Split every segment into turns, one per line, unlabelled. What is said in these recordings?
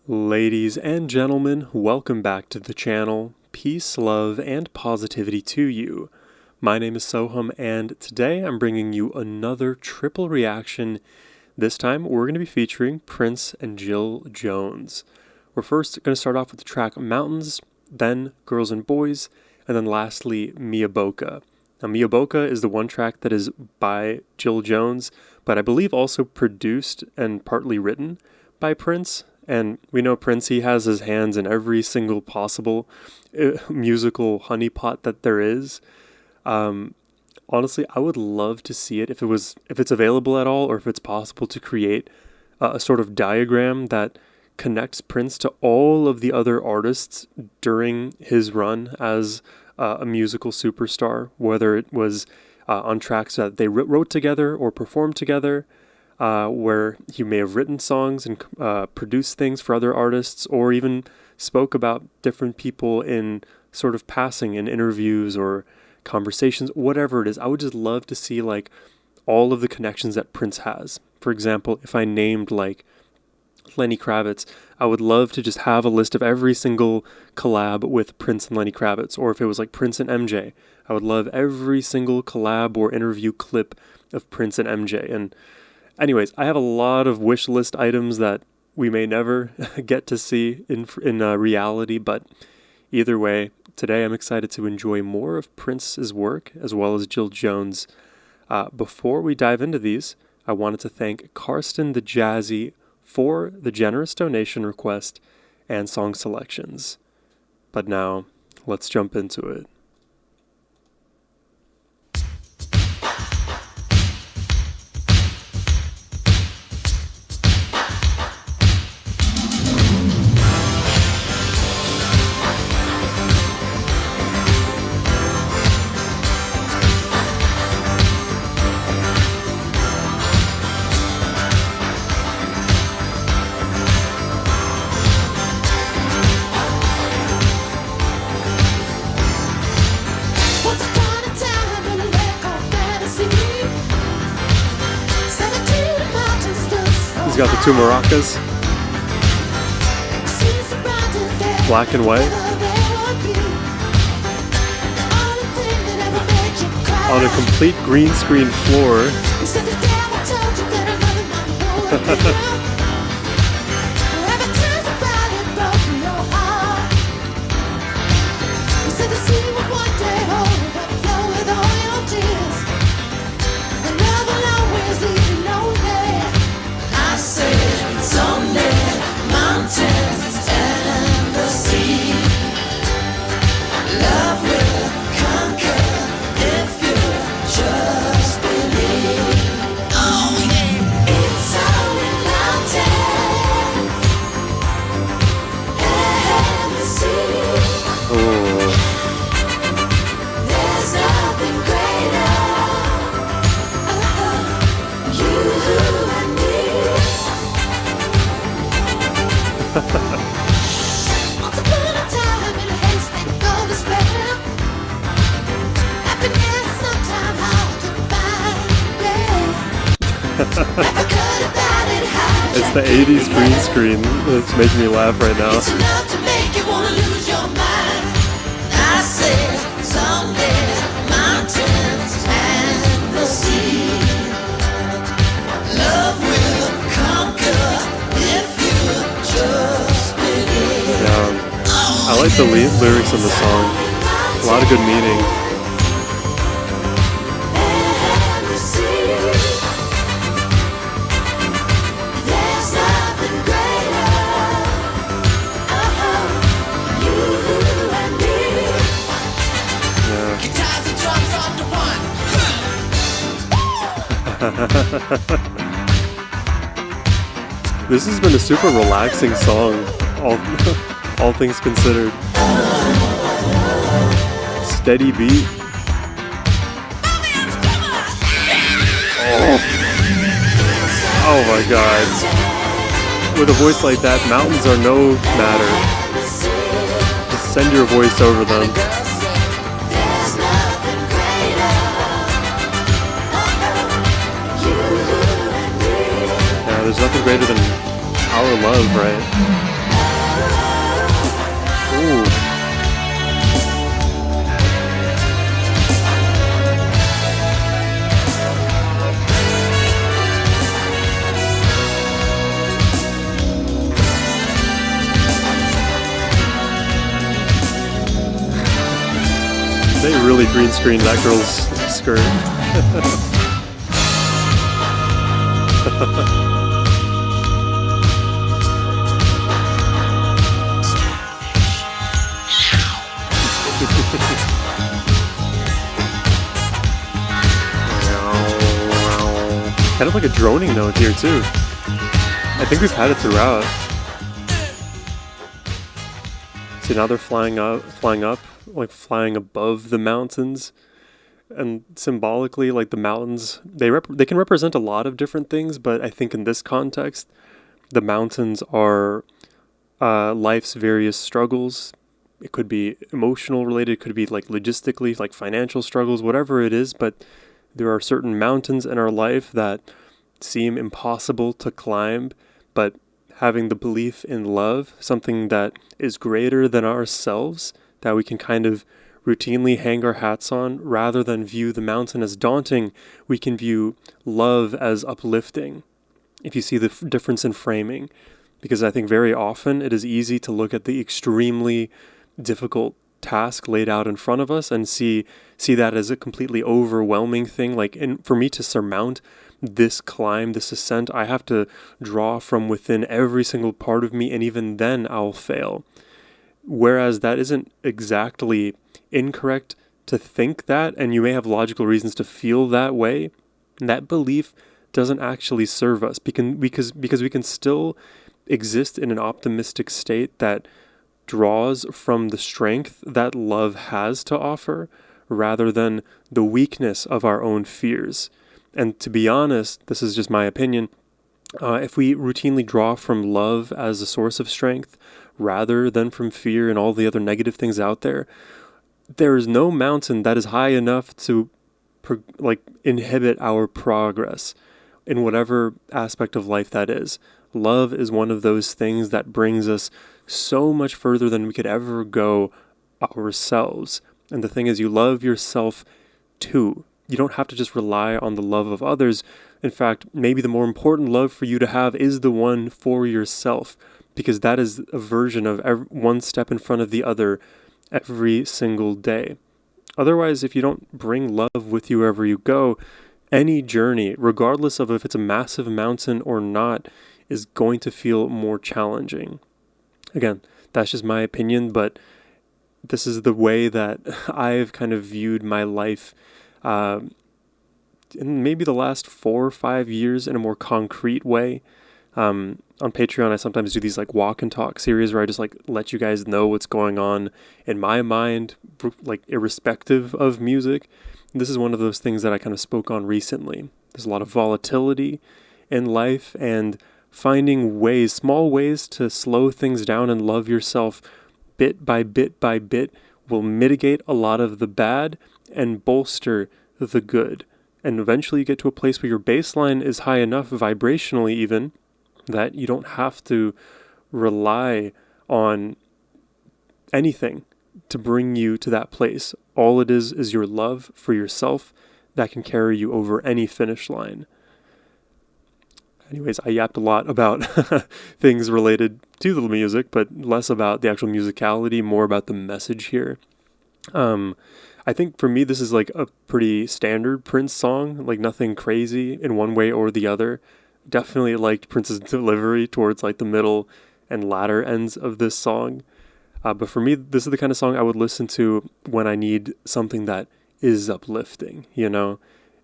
Ladies and gentlemen, welcome back to the channel. Peace, love, and positivity to you. My name is Sohum, and today I'm bringing you another triple reaction. This time we're going to be featuring Prince and Jill Jones. We're first going to start off with the track Mountains, then Girls and Boys, and then lastly Mia Boca. Now, Mia Boca is the one track that is by Jill Jones, but I believe also produced and partly written by Prince. And we know Prince, he has his hands in every single possible musical honeypot that there is. Honestly, I would love to see it if it's available at all, or if it's possible to create a sort of diagram that connects Prince to all of the other artists during his run as a musical superstar, whether it was on tracks that they wrote together or performed together, where he may have written songs and produced things for other artists, or even spoke about different people in sort of passing in interviews or conversations, whatever it is. I would just love to see like all of the connections that Prince has. For example, if I named like Lenny Kravitz, I would love to just have a list of every single collab with Prince and Lenny Kravitz. Or if it was like Prince and MJ, I would love every single collab or interview clip of Prince and MJ. And anyways, I have a lot of wish list items that we may never get to see in reality, but either way, today I'm excited to enjoy more of Prince's work as well as Jill Jones. Before we dive into these, I wanted to thank Karsten the Jazzy for the generous donation request and song selections. But now, let's jump into it. He's got the two maracas, black and white, on a complete green screen floor. It's the 80s green screen that's making me laugh right now. I like the lyrics in the song. A lot of good meaning. This has been a super relaxing song, all things considered. Steady beat. Oh my god. With a voice like that, mountains are no matter. Just send your voice over them. There's nothing greater than our love, right? They really green screened that girl's skirt. Kind of like a droning note here too. I think we've had it throughout. So now they're flying up, like flying above the mountains. And symbolically, like the mountains, they can represent a lot of different things, but I think in this context, the mountains are life's various struggles. It could be emotional related, it could be like logistically, like financial struggles, whatever it is, but there are certain mountains in our life that seem impossible to climb, but having the belief in love, something that is greater than ourselves, that we can kind of routinely hang our hats on, rather than view the mountain as daunting, we can view love as uplifting. If you see the difference in framing, because I think very often it is easy to look at the extremely difficult task laid out in front of us and see that as a completely overwhelming thing. Like, and for me to surmount this climb, this ascent, I have to draw from within every single part of me, and even then I'll fail. Whereas that isn't exactly incorrect to think that, and you may have logical reasons to feel that way. That belief doesn't actually serve us because we can still exist in an optimistic state that draws from the strength that love has to offer, rather than the weakness of our own fears. And to be honest, this is just my opinion, if we routinely draw from love as a source of strength, rather than from fear and all the other negative things out there, there is no mountain that is high enough to inhibit our progress in whatever aspect of life that is. Love is one of those things that brings us so much further than we could ever go ourselves. And the thing is, you love yourself too. You don't have to just rely on the love of others. In fact, maybe the more important love for you to have is the one for yourself, because that is a version of one step in front of the other every single day. Otherwise, if you don't bring love with you wherever you go, any journey, regardless of if it's a massive mountain or not, is going to feel more challenging. Again, that's just my opinion, but this is the way that I've kind of viewed my life in maybe the last 4 or 5 years in a more concrete way. On Patreon, I sometimes do these like walk and talk series where I just like let you guys know what's going on in my mind, like irrespective of music. This is one of those things that I kind of spoke on recently. There's a lot of volatility in life, and finding ways, small ways to slow things down and love yourself bit by bit by bit will mitigate a lot of the bad and bolster the good. And eventually you get to a place where your baseline is high enough, vibrationally even, that you don't have to rely on anything to bring you to that place. All it is your love for yourself that can carry you over any finish line. Anyways, I yapped a lot about things related to the music, but less about the actual musicality, more about the message here. I think for me, this is like a pretty standard Prince song, like nothing crazy in one way or the other. Definitely liked Prince's delivery towards like the middle and latter ends of this song. But for me, this is the kind of song I would listen to when I need something that is uplifting, you know?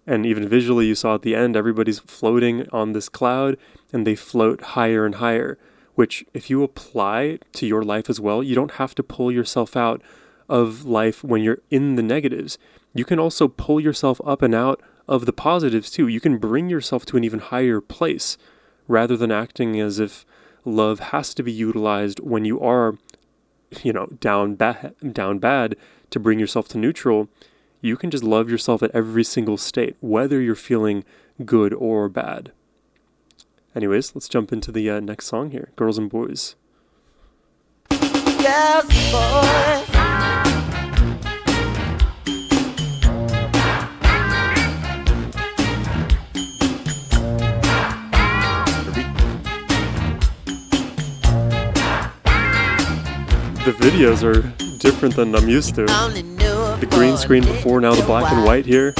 And even visually, you saw at the end, everybody's floating on this cloud and they float higher and higher, which if you apply to your life as well, you don't have to pull yourself out of life when you're in the negatives. You can also pull yourself up and out of the positives too. You can bring yourself to an even higher place rather than acting as if love has to be utilized when you are, down bad to bring yourself to neutral. You can just love yourself at every single state, whether you're feeling good or bad. Anyways, let's jump into the next song here, Girls and Boys.
Yes, boys.
The videos are different than I'm used to.
Only knew her
The green screen before, now the black and white here.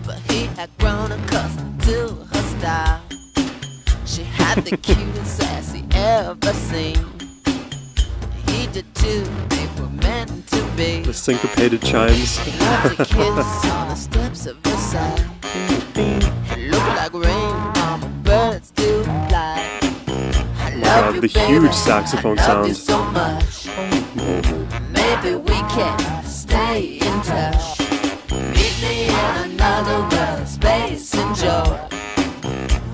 But he had grown accustomed to her style. She had the cutest sass he ever seen. He did too, they were meant to be.
The syncopated chimes.
He loved to kiss on the steps of her side. It looked like rain, mama, birds do fly. I love you,
the
baby,
huge saxophone
I love you
sounds.
so much. Maybe we can stay in touch. Meet me in another world, space and joy.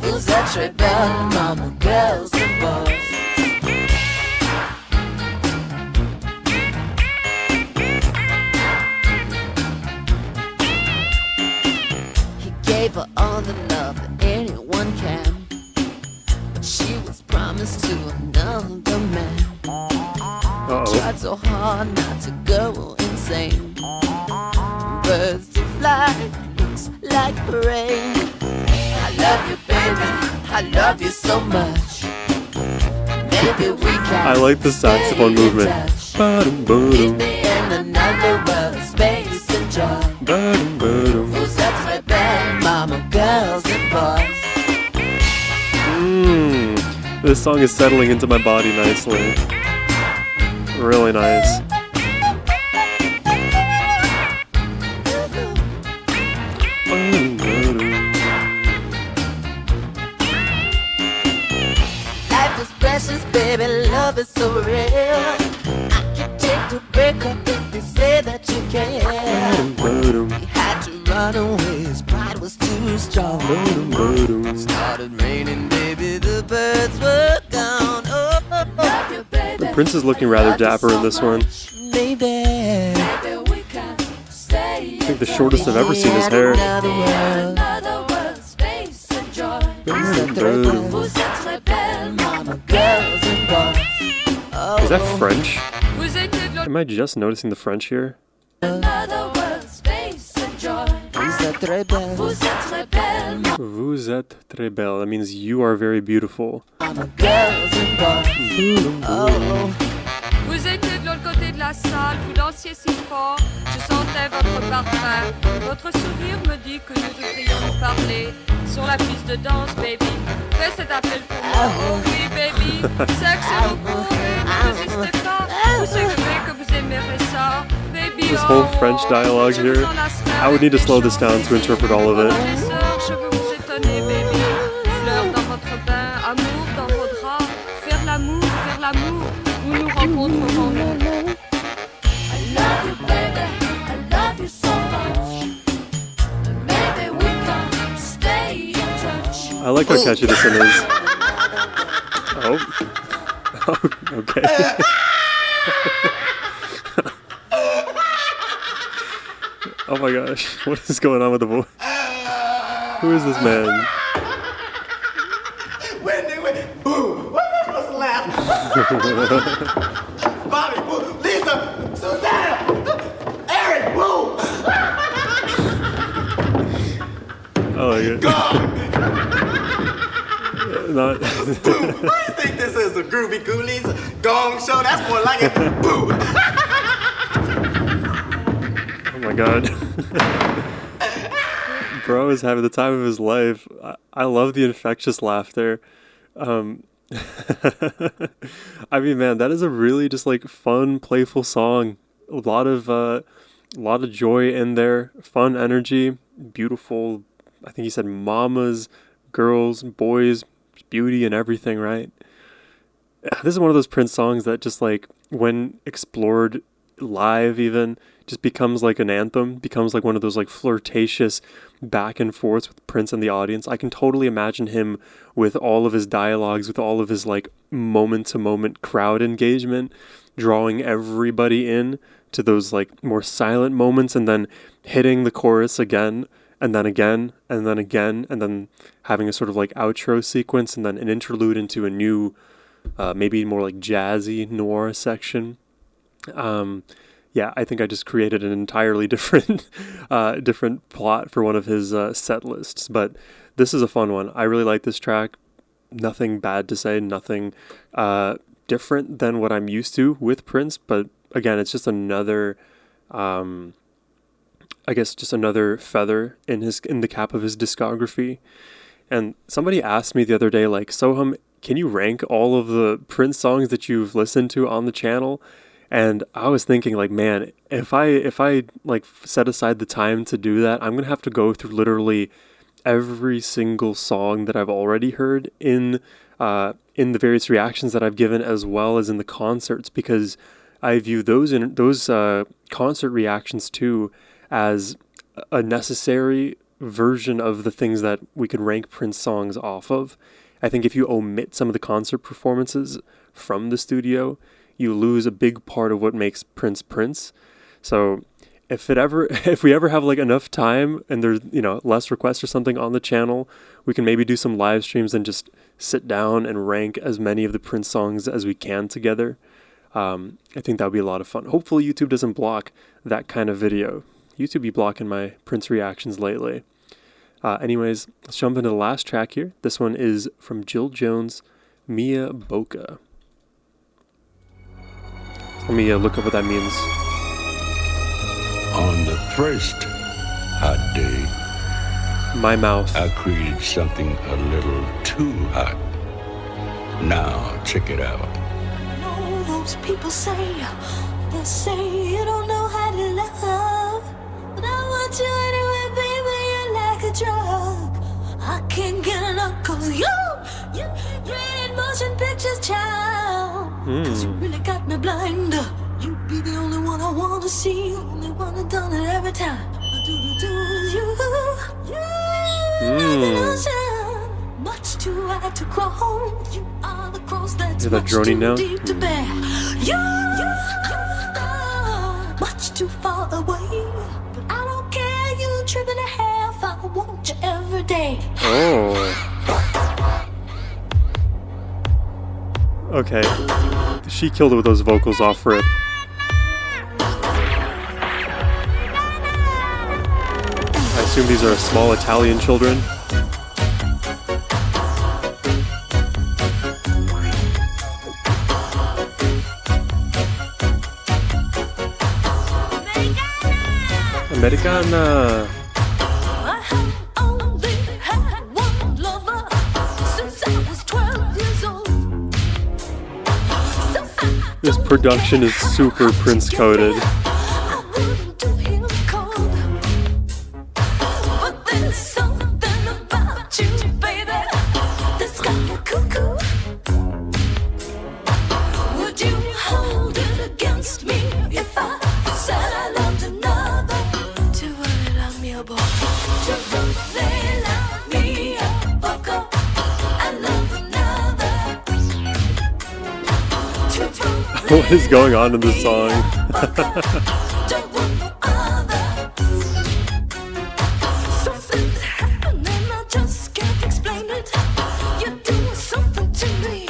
Who's that rebel, mama, girls and boys? He gave her all the love that anyone can, but she was promised to another man. Tried so hard not to go insane. Birds to fly, looks like rain. I love you, baby, I love you so much. Maybe we can.
I like the saxophone movement.
Meet me in another world, space and joy. Who's that rebel, mama, girls and boys?
This song is settling into my body nicely. Really nice.
Life is precious, baby, love is so real. I can take to break up if you say that you can. He had to run away, his pride was too strong. Started raining, baby, the birds were gone. Oh, love you, baby.
Prince is looking rather dapper in this one.
Baby,
I think the shortest I've ever seen his hair. Is that French? Am I just noticing the French here? Vous êtes très belle. That means you are very beautiful.
Vous étiez de l'autre côté de la salle, vous dansiez si fort, je sentais votre parfum. Votre sourire me dit que nous devrions nous parler sur la piste de danse, baby. Fais cet appel pour moi, oh oui, baby. Sexe et recours, ne résistez pas. Vous savez que vous aimerez ça, baby.
This whole French dialogue here, I would need to slow this down to interpret all of it.
Je veux vous étonner, baby. Fleurs dans votre bain, amour dans vos draps. Faire l'amour, où nous rencontrerons nous.
I love you, baby, I love you so much. Maybe we can stay in touch.
I like how catchy this one is. Oh. Okay. Oh my gosh, what is going on with the voice? Who is this man?
Boo! What am I supposed to laugh? Bobby, boo! Lisa! Susanna! Eric, boo!
Oh my god. Not.
Boo! I think this is the Groovy Ghoulies Gong Show. That's more like it. Boo!
Oh my god. Bro is having the time of his life. I love the infectious laughter. I mean, man, that is a really just like fun, playful song. A lot of joy in there, fun energy, beautiful. I think he said mamas, girls, boys, beauty and everything, right? This is one of those Prince songs that just like when explored live even just becomes like an anthem, becomes like one of those like flirtatious back and forths with Prince and the audience. I can totally imagine him with all of his dialogues, with all of his like moment to moment crowd engagement, drawing everybody in to those like more silent moments and then hitting the chorus again and then again and then again and then having a sort of like outro sequence and then an interlude into a new maybe more like jazzy noir section. Yeah, I think I just created an entirely different different plot for one of his set lists. But this is a fun one. I really like this track. Nothing bad to say, nothing different than what I'm used to with Prince. But again, it's just another I guess, just another feather in the cap of his discography. And somebody asked me the other day, like, Sohum, can you rank all of the Prince songs that you've listened to on the channel? And I was thinking, like, man, if I like set aside the time to do that, I'm gonna have to go through literally every single song that I've already heard in the various reactions that I've given, as well as in the concerts, because I view those concert reactions too as a necessary version of the things that we could rank Prince songs off of. I think if you omit some of the concert performances from the studio, you lose a big part of what makes Prince Prince. So if we ever have like enough time and there's, less requests or something on the channel, we can maybe do some live streams and just sit down and rank as many of the Prince songs as we can together. I think that would be a lot of fun. Hopefully YouTube doesn't block that kind of video. YouTube be blocking my Prince reactions lately. Anyways, let's jump into the last track here. This one is from Jill Jones, Mia Boca. Let me look up what that means.
On the first hot day,
my mouth.
I created something a little too hot. Now, check it out.
No, those people say you don't know how to love. But I want you anyway, baby, you're like a drug. I can't get enough, cause you're in motion pictures, child. Cause you really got me blind. You be the only one I want to see. Only one that done it every time. I do the ocean. Much too high to grow. You are the cross that's much too deep to bear. You're much too far away. But I don't care, you trip and a half. I want you every day.
Oh. Okay. She killed it with those vocals off rip. I assume these are small Italian children. Americana.
I have only had one lover since I was 12 years old.
This production is super Prince coded.
I wouldn't do him cold. But there's something about you, baby, that's got me cuckoo. Would you hold it against me if I said I loved another? To la Mia Boca, la Mia Boca, I love another.
What is going on in this song?
Don't want no other. Something's happening, I just can't explain it. You're doing something to me.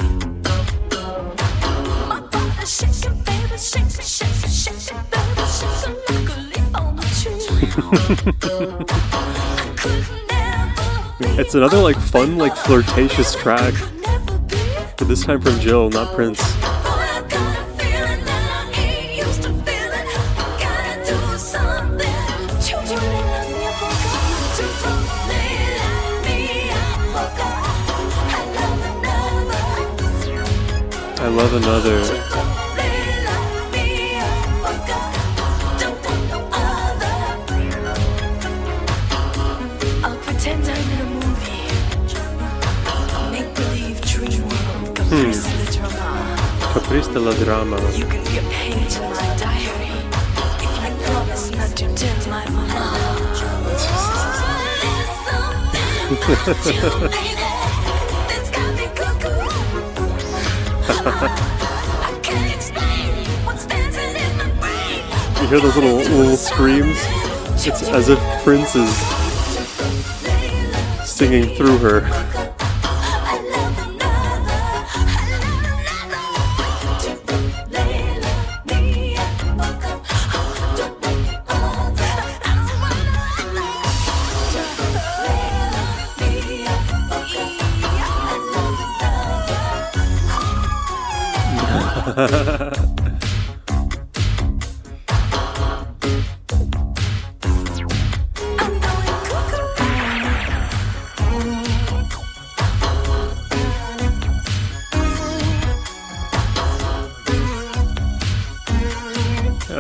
My body's shaking, baby, shaking, shaking, shaking, baby, shaking like a leaf on the tree. I could never.
It's another like fun, like flirtatious track, but this time from Jill, not Prince. I love another.
I'll pretend I'm in a movie. Make-believe dream world.
Caprice de la Drama.
You can be a page in my diary if you promise not to tell my mama. I can't explain what's dancing in my brain.
You hear those little screams? It's as if Prince is singing through her.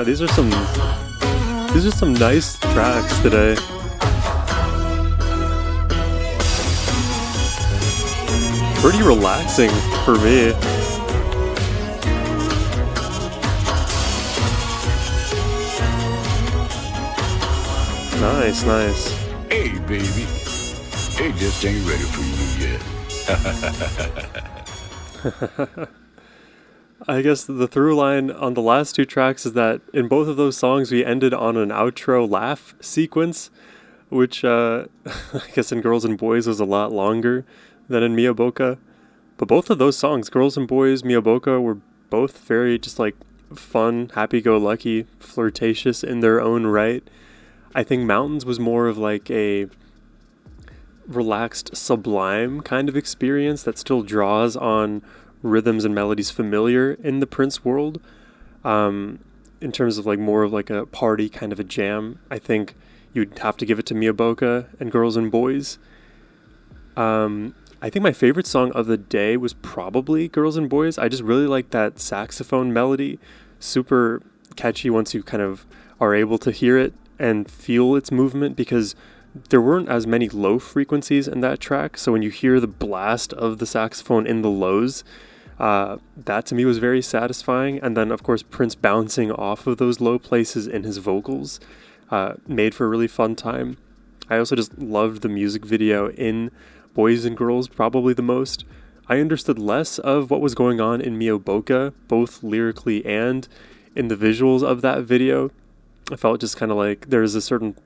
These are some nice tracks today. Pretty relaxing for me. Nice.
Hey, baby. It just ain't ready for you yet.
I guess the through line on the last two tracks is that in both of those songs we ended on an outro laugh sequence, which I guess in Girls and Boys was a lot longer than in Mia Boca. But both of those songs, Girls and Boys, Mia Boca, were both very just like fun, happy-go-lucky, flirtatious in their own right. I think Mountains was more of like a relaxed, sublime kind of experience that still draws on rhythms and melodies familiar in the Prince world. In terms of like more of like a party kind of a jam, I think you'd have to give it to Mia Boca and Girls and Boys. I think my favorite song of the day was probably Girls and Boys. I just really like that saxophone melody. Super catchy once you kind of are able to hear it and feel its movement, because there weren't as many low frequencies in that track. So when you hear the blast of the saxophone in the lows, that to me was very satisfying. And then, of course, Prince bouncing off of those low places in his vocals made for a really fun time. I also just loved the music video in Boys and Girls probably the most. I understood less of what was going on in Mia Boca, both lyrically and in the visuals of that video. I felt just kind of like there's a certain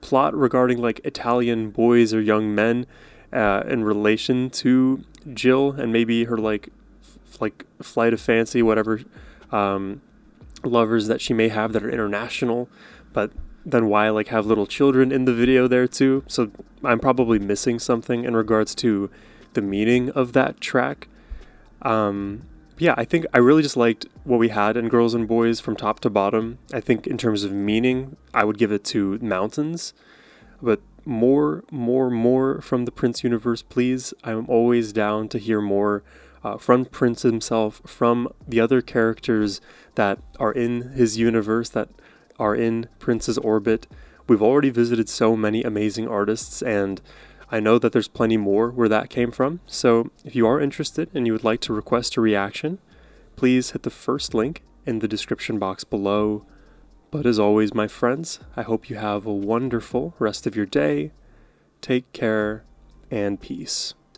plot regarding like Italian boys or young men in relation to Jill and maybe her like flight of fancy, whatever lovers that she may have that are international, but then why like have little children in the video there too. So I'm probably missing something in regards to the meaning of that track. Yeah, I think I really just liked what we had in Girls and Boys from top to bottom. I think in terms of meaning, I would give it to Mountains, but more from the Prince universe, please. I'm always down to hear more from Prince himself, from the other characters that are in his universe, that are in Prince's orbit. We've already visited so many amazing artists, and I know that there's plenty more where that came from. So if you are interested and you would like to request a reaction, please hit the first link in the description box below. But as always, my friends, I hope you have a wonderful rest of your day. Take care and peace.